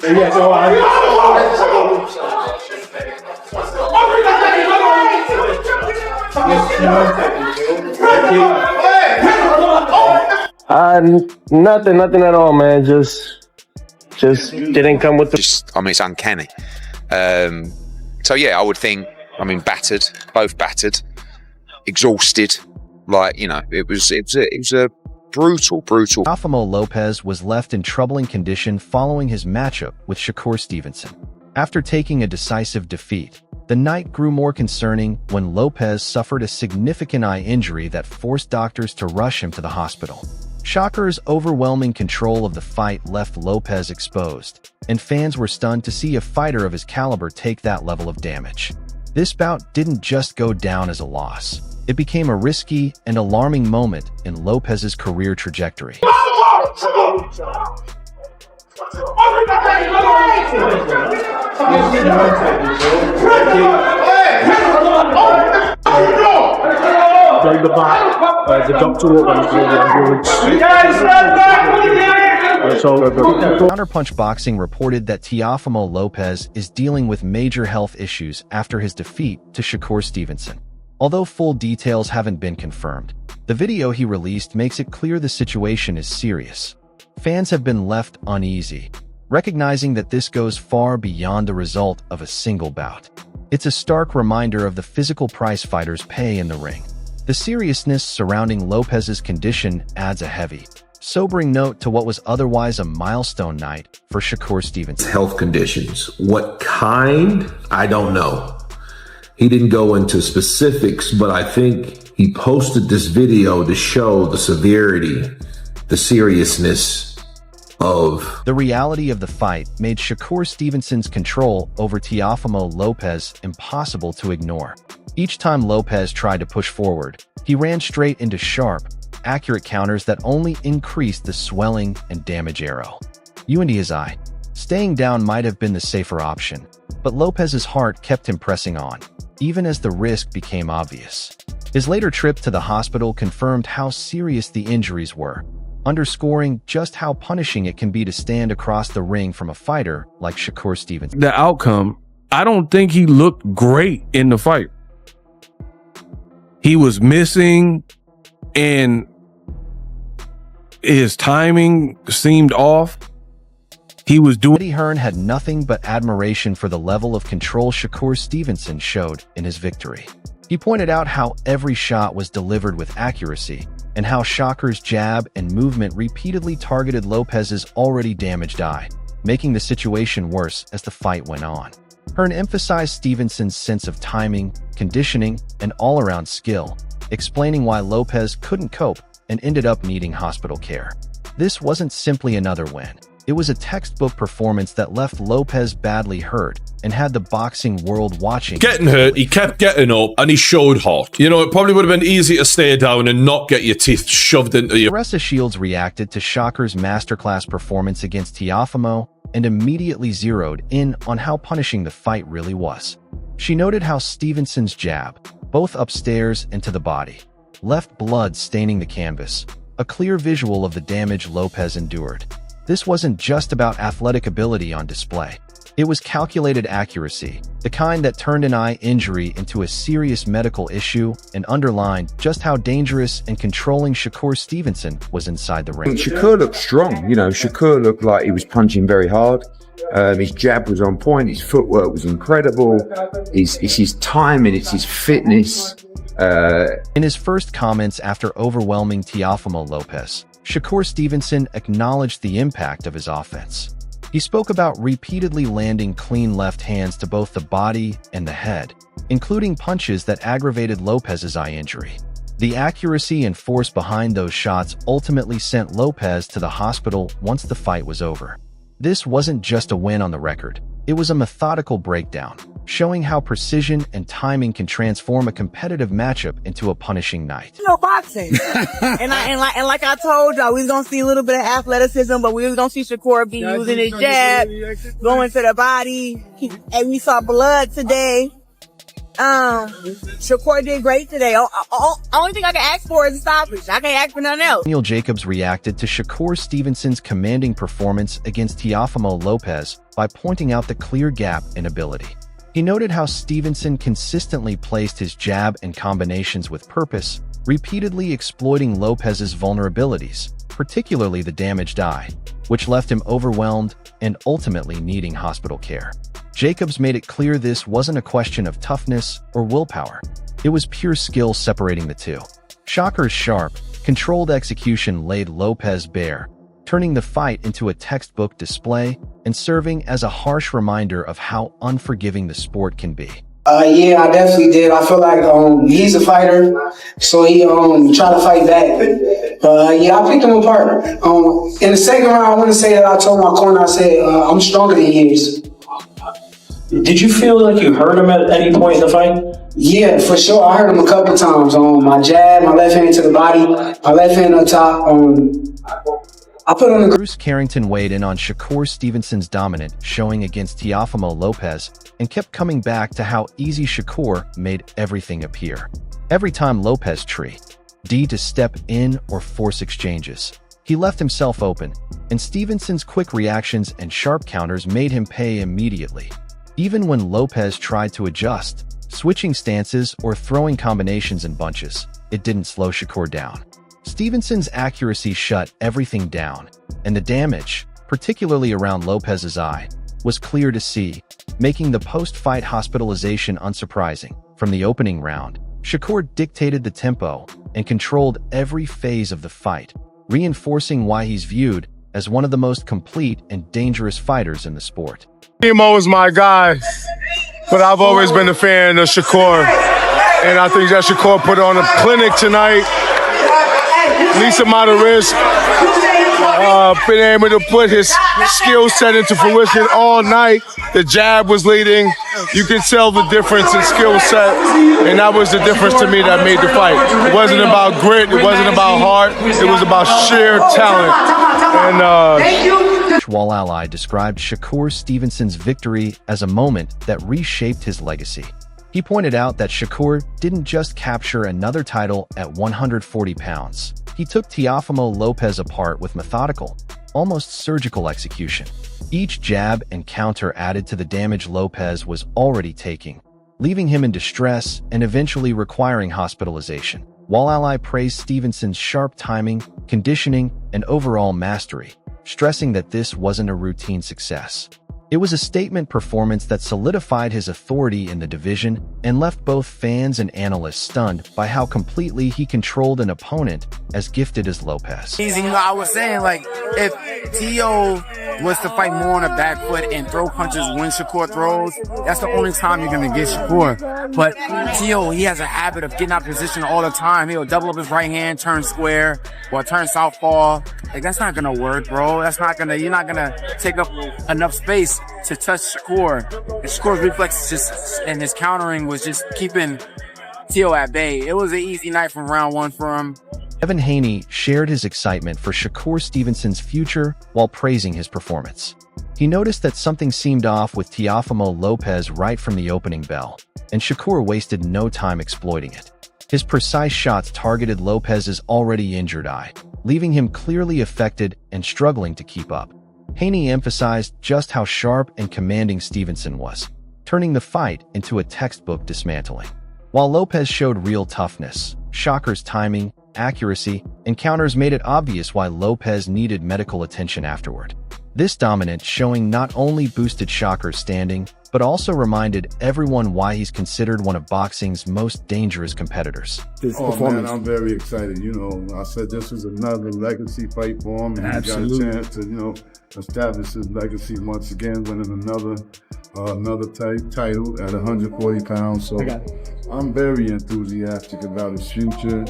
Yeah, so nothing at all, man. Just didn't come with the. I mean, it's uncanny. So yeah, I would think. I mean, battered, both battered, exhausted. Like, you know, it was a brutal. Teofimo Lopez was left in troubling condition following his matchup with Shakur Stevenson. After taking a decisive defeat, the night grew more concerning when Lopez suffered a significant eye injury that forced doctors to rush him to the hospital. Shakur's overwhelming control of the fight left Lopez exposed, and fans were stunned to see a fighter of his caliber take that level of damage. This bout didn't just go down as a loss. It became a risky and alarming moment in Lopez's career trajectory. Counterpunch Boxing reported that Teofimo Lopez is dealing with major health issues after his defeat to Shakur Stevenson. Although full details haven't been confirmed, the video he released makes it clear the situation is serious. Fans have been left uneasy, recognizing that this goes far beyond the result of a single bout. It's a stark reminder of the physical price fighters pay in the ring. The seriousness surrounding Lopez's condition adds a heavy, sobering note to what was otherwise a milestone night for Shakur Stevenson. Health conditions. What kind? I don't know. He didn't go into specifics, but I think he posted this video to show the severity, the seriousness of... The reality of the fight made Shakur Stevenson's control over Teofimo Lopez impossible to ignore. Each time Lopez tried to push forward, he ran straight into sharp, accurate counters that only increased the swelling and damage arrow. Into his eye. Staying down might have been the safer option, but Lopez's heart kept him pressing on, even as the risk became obvious. His later trip to the hospital confirmed how serious the injuries were, underscoring just how punishing it can be to stand across the ring from a fighter like Shakur Stevenson. The outcome, I don't think he looked great in the fight. He was missing, and his timing seemed off. He was doing... Eddie Hearn had nothing but admiration for the level of control Shakur Stevenson showed in his victory. He pointed out how every shot was delivered with accuracy, and how Shakur's jab and movement repeatedly targeted Lopez's already damaged eye, making the situation worse as the fight went on. Hearn emphasized Stevenson's sense of timing, conditioning, and all-around skill, explaining why Lopez couldn't cope and ended up needing hospital care. This wasn't simply another win. It was a textbook performance that left Lopez badly hurt and had the boxing world watching. Getting hurt, he kept getting up, and he showed heart. You know, it probably would have been easy to stay down and not get your teeth shoved into you. Teresa Shields reacted to Shakur's masterclass performance against Teofimo and immediately zeroed in on how punishing the fight really was. She noted how Stevenson's jab, both upstairs and to the body, left blood staining the canvas, a clear visual of the damage Lopez endured. This wasn't just about athletic ability on display. It was calculated accuracy, the kind that turned an eye injury into a serious medical issue and underlined just how dangerous and controlling Shakur Stevenson was inside the ring. Shakur looked strong, you know, Shakur looked like he was punching very hard. His jab was on point, his footwork was incredible, it's his timing, it's his fitness. In his first comments after overwhelming Teofimo Lopez, Shakur Stevenson acknowledged the impact of his offense. He spoke about repeatedly landing clean left hands to both the body and the head, including punches that aggravated Lopez's eye injury. The accuracy and force behind those shots ultimately sent Lopez to the hospital once the fight was over. This wasn't just a win on the record. It was a methodical breakdown, showing how precision and timing can transform a competitive matchup into a punishing night. You know, boxing. and like I told y'all, we was gonna see a little bit of athleticism, but we was gonna see Shakur be using his jab, going to the body, and we saw blood today. Shakur did great today. Only thing I can ask for is a stoppage. I can't ask for nothing else. Daniel Jacobs reacted to Shakur Stevenson's commanding performance against Teofimo Lopez by pointing out the clear gap in ability. He noted how Stevenson consistently placed his jab and combinations with purpose, repeatedly exploiting Lopez's vulnerabilities, particularly the damaged eye, which left him overwhelmed and ultimately needing hospital care. Jacobs made it clear this wasn't a question of toughness or willpower. It was pure skill separating the two. Shakur's sharp, controlled execution laid Lopez bare, turning the fight into a textbook display and serving as a harsh reminder of how unforgiving the sport can be. Yeah, I definitely did. I feel like he's a fighter, so he tried to fight back. Yeah, I picked him apart. In the second round, I want to say that I told my corner, I said, I'm stronger than he is. Did you feel like you hurt him at any point in the fight? Yeah, for sure. I hurt him a couple times. My jab, my left hand to the body, my left hand up top. I put on the... Bruce Carrington weighed in on Shakur Stevenson's dominant showing against Teofimo Lopez and kept coming back to how easy Shakur made everything appear. Every time Lopez tried to step in or force exchanges, he left himself open, and Stevenson's quick reactions and sharp counters made him pay immediately. Even when Lopez tried to adjust, switching stances or throwing combinations in bunches, it didn't slow Shakur down. Stevenson's accuracy shut everything down, and the damage, particularly around Lopez's eye, was clear to see, making the post-fight hospitalization unsurprising. From the opening round, Shakur dictated the tempo and controlled every phase of the fight, reinforcing why he's viewed as one of the most complete and dangerous fighters in the sport. Teofimo is my guy, but I've always been a fan of Shakur, and I think that Shakur put on a clinic tonight. Least amount of risk, been able to put his skill set into fruition all night. The jab was leading. You can tell the difference in skill set, and that was the difference to me that made the fight. It wasn't about grit, it wasn't about heart, it was about sheer talent. And Wall ally described Shakur Stevenson's victory as a moment that reshaped his legacy. He pointed out that Shakur didn't just capture another title at 140 pounds. He took Teofimo Lopez apart with methodical, almost surgical execution. Each jab and counter added to the damage Lopez was already taking, leaving him in distress and eventually requiring hospitalization. Wall ally praised Stevenson's sharp timing, conditioning, and overall mastery, stressing that this wasn't a routine success. It was a statement performance that solidified his authority in the division and left both fans and analysts stunned by how completely he controlled an opponent as gifted as Lopez. You know, I was saying, like, if Teo was to fight more on a back foot and throw punches when Shakur throws, that's the only time you're going to get Shakur. But Teo, he has a habit of getting out of position all the time. He'll double up his right hand, turn square, or turn southpaw. Like, that's not going to work, bro. That's not going to, you're not going to take up enough space to touch Shakur. And Shakur's reflexes just, and his countering was just keeping Teo at bay. It was an easy night from round one for him. Evan Haney shared his excitement for Shakur Stevenson's future while praising his performance. He noticed that something seemed off with Teofimo Lopez right from the opening bell, and Shakur wasted no time exploiting it. His precise shots targeted Lopez's already injured eye, leaving him clearly affected and struggling to keep up. Haney emphasized just how sharp and commanding Stevenson was, turning the fight into a textbook dismantling. While Lopez showed real toughness, Shakur's timing, accuracy, and counters made it obvious why Lopez needed medical attention afterward. This dominant showing not only boosted Shakur's standing, but also reminded everyone why he's considered one of boxing's most dangerous competitors. man, I'm very excited. You know, I said this was another legacy fight for him, and Absolutely. he got a chance to, you know, establish his legacy once again, winning another title at 140 pounds. So I'm very enthusiastic about his future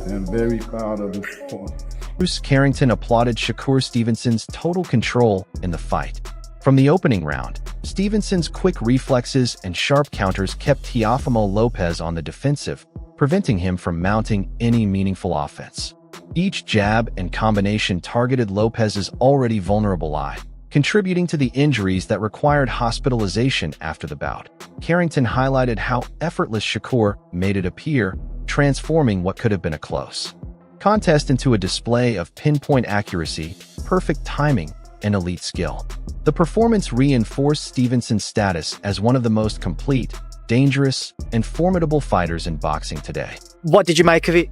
and very proud of his performance. Bruce Carrington applauded Shakur Stevenson's total control in the fight. From the opening round, Stevenson's quick reflexes and sharp counters kept Teofimo Lopez on the defensive, preventing him from mounting any meaningful offense. Each jab and combination targeted Lopez's already vulnerable eye, contributing to the injuries that required hospitalization after the bout. Carrington highlighted how effortless Shakur made it appear, transforming what could have been a close contest into a display of pinpoint accuracy, perfect timing, and elite skill. The performance reinforced Stevenson's status as one of the most complete, dangerous, and formidable fighters in boxing today. What did you make of it?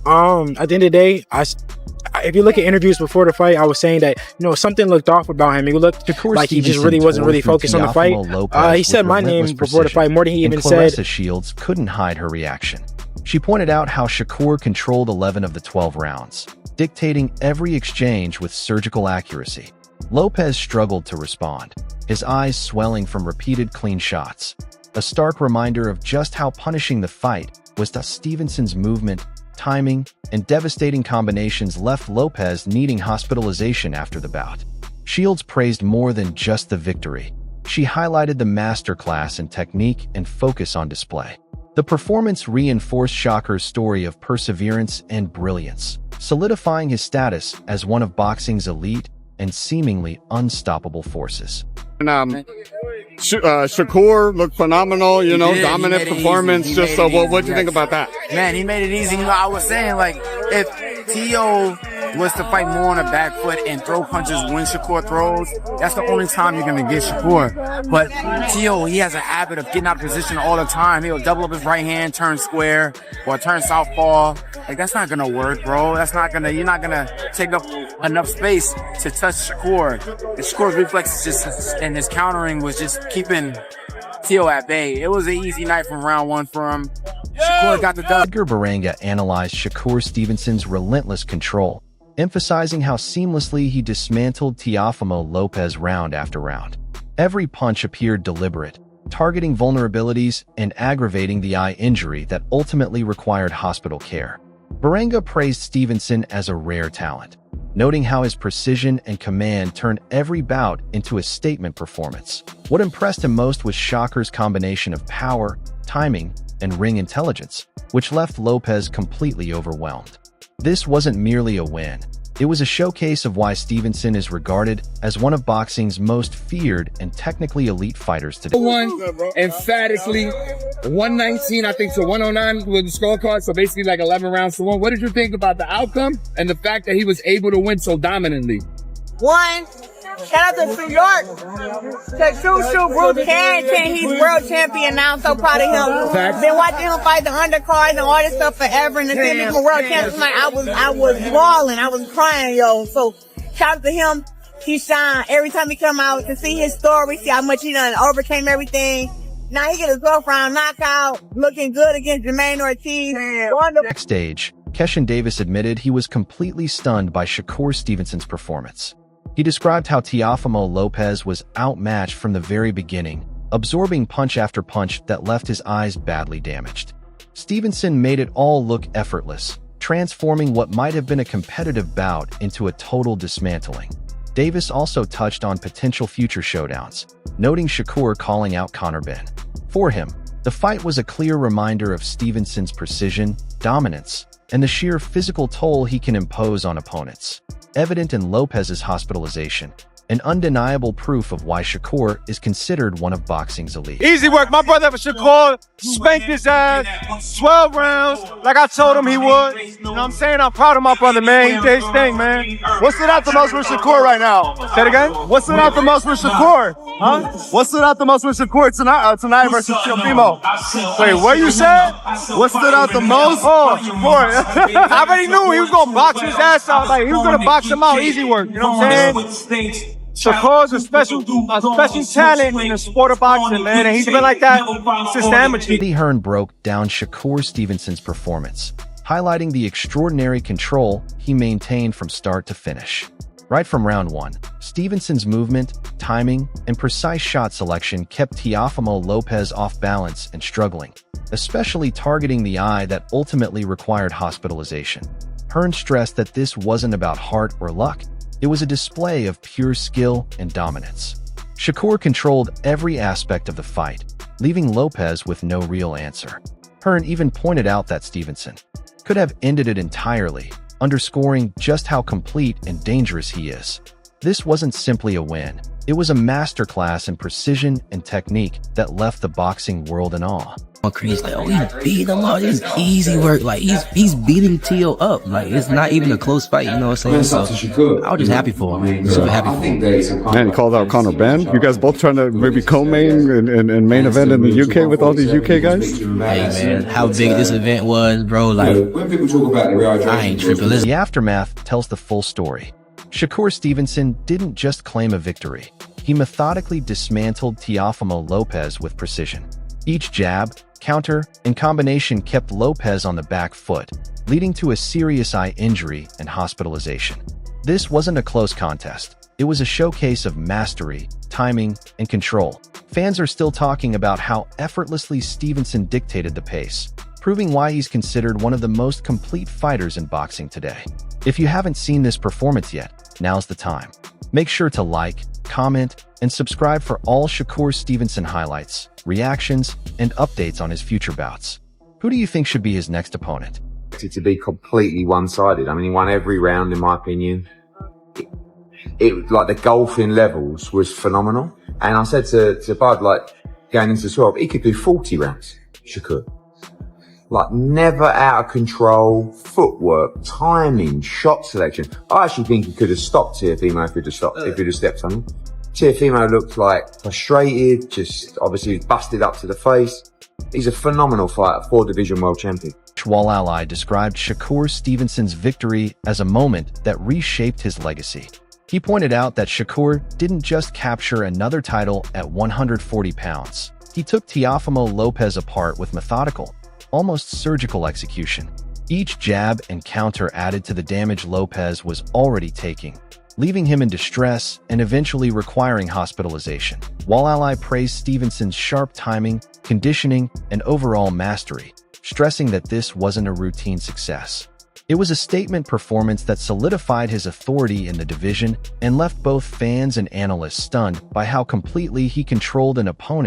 At the end of the day, if you look at interviews before the fight, I was saying that, something looked off about him. He looked like he just wasn't really focused on the fight. He said my name before the fight more than he even said. Clarissa Shields couldn't hide her reaction. She pointed out how Shakur controlled 11 of the 12 rounds, dictating every exchange with surgical accuracy. Lopez struggled to respond, his eyes swelling from repeated clean shots. A stark reminder of just how punishing the fight was that Stevenson's movement, timing, and devastating combinations left Lopez needing hospitalization after the bout. Shields praised more than just the victory. She highlighted the masterclass in technique and focus on display. The performance reinforced Shakur's story of perseverance and brilliance, solidifying his status as one of boxing's elite and seemingly unstoppable forces. Shakur looked phenomenal, dominant performance. Just what do you think about that? Man, he made it easy. I was saying, if Tio was to fight more on the back foot and throw punches when Shakur throws, that's the only time you're going to get Shakur. But Tio, he has a habit of getting out of position all the time. He'll double up his right hand, turn square, or turn southpaw. That's not going to work, bro. You're not going to take up enough space to touch Shakur. And Shakur's reflexes and his countering was just keeping Tio at bay. It was an easy night from round one for him. Shakur got the dub. Edgar Baranga analyzed Shakur Stevenson's relentless control, emphasizing how seamlessly he dismantled Teofimo Lopez round after round. Every punch appeared deliberate, targeting vulnerabilities and aggravating the eye injury that ultimately required hospital care. Baranga praised Stevenson as a rare talent, noting how his precision and command turned every bout into a statement performance. What impressed him most was Shakur's combination of power, timing, and ring intelligence, which left Lopez completely overwhelmed. This wasn't merely a win. It was a showcase of why Stevenson is regarded as one of boxing's most feared and technically elite fighters today. Emphatically, 119, I think, to 109 with the scorecard, so basically 11 rounds to 1. What did you think about the outcome and the fact that he was able to win so dominantly? One, shout out to New York, to Bruce Carrington. He's world champion now. I'm so proud of him. Facts. Been watching him fight the undercards and all this stuff forever, and to see him become world champion tonight, I was bawling, I was crying, yo. So shout out to him. He shine every time he come out to see his story, see how much he done overcame everything. Now he get a 12th round knockout, looking good against Jermaine Ortiz. Backstage, Keshin Davis admitted he was completely stunned by Shakur Stevenson's performance. He described how Teofimo Lopez was outmatched from the very beginning, absorbing punch after punch that left his eyes badly damaged. Stevenson made it all look effortless, transforming what might have been a competitive bout into a total dismantling. Davis also touched on potential future showdowns, noting Shakur calling out Conor Benn. For him, the fight was a clear reminder of Stevenson's precision, dominance, and the sheer physical toll he can impose on opponents. Evident in Lopez's hospitalization, an undeniable proof of why Shakur is considered one of boxing's elite. Easy work. My brother Shakur spanked his ass 12 rounds like I told him he would. You know what I'm saying? I'm proud of my brother, man. He did his thing, man. What stood out the most with Shakur right now? Say it again? What stood out the most with Shakur? Huh? What stood out the most with Shakur tonight versus Teofimo? Wait, what you said? What stood out the most? Oh, Shakur. I already knew he was going to box his ass out. He was going to box him out. Easy work. You know what I'm saying? Shakur's a special talent in the sport of boxing, man, and he's been like that since the amateur. Eddie Hearn broke down Shakur Stevenson's performance, highlighting the extraordinary control he maintained from start to finish. Right from round one, Stevenson's movement, timing, and precise shot selection kept Teofimo Lopez off balance and struggling, especially targeting the eye that ultimately required hospitalization. Hearn stressed that this wasn't about heart or luck. It was a display of pure skill and dominance. Shakur controlled every aspect of the fight, leaving Lopez with no real answer. Hearn even pointed out that Stevenson could have ended it entirely, underscoring just how complete and dangerous he is. This wasn't simply a win. It was a masterclass in precision and technique that left the boxing world in awe. Crazy, like, oh, he's beating him up. It's easy work. Like, he's beating Tio up. Like, it's not even a close fight, you know what I'm saying? So, I was just happy for him. Super happy for him. Man, he called out Conor Ben. You guys both trying to maybe co-main and main event in the UK with all these UK guys? Hey, man, how big this event was, bro. Like, when people talk about the I ain't tripping. The aftermath tells the full story. Shakur Stevenson didn't just claim a victory. He methodically dismantled Teofimo Lopez with precision. Each jab, counter, and combination kept Lopez on the back foot, leading to a serious eye injury and hospitalization. This wasn't a close contest. It was a showcase of mastery, timing, and control. Fans are still talking about how effortlessly Stevenson dictated the pace, proving why he's considered one of the most complete fighters in boxing today. If you haven't seen this performance yet, now's the time. Make sure to like, comment, and subscribe for all Shakur Stevenson highlights, reactions, and updates on his future bouts. Who do you think should be his next opponent? To be completely one-sided. I mean, he won every round, in my opinion. It like the golfing levels was phenomenal. And I said to Bud, like, going into 12, he could do 40 rounds, Shakur. Like, never out of control, footwork, timing, shot selection. I actually think he could have stopped Teofimo if he'd have stepped on him. Teofimo looked like frustrated, just obviously busted up to the face. He's a phenomenal fighter, 4-division world champion. Ally described Shakur Stevenson's victory as a moment that reshaped his legacy. He pointed out that Shakur didn't just capture another title at 140 pounds. He took Teofimo Lopez apart with methodical, almost surgical execution. Each jab and counter added to the damage Lopez was already taking, leaving him in distress and eventually requiring hospitalization. Ally praised Stevenson's sharp timing, conditioning, and overall mastery, stressing that this wasn't a routine success. It was a statement performance that solidified his authority in the division and left both fans and analysts stunned by how completely he controlled an opponent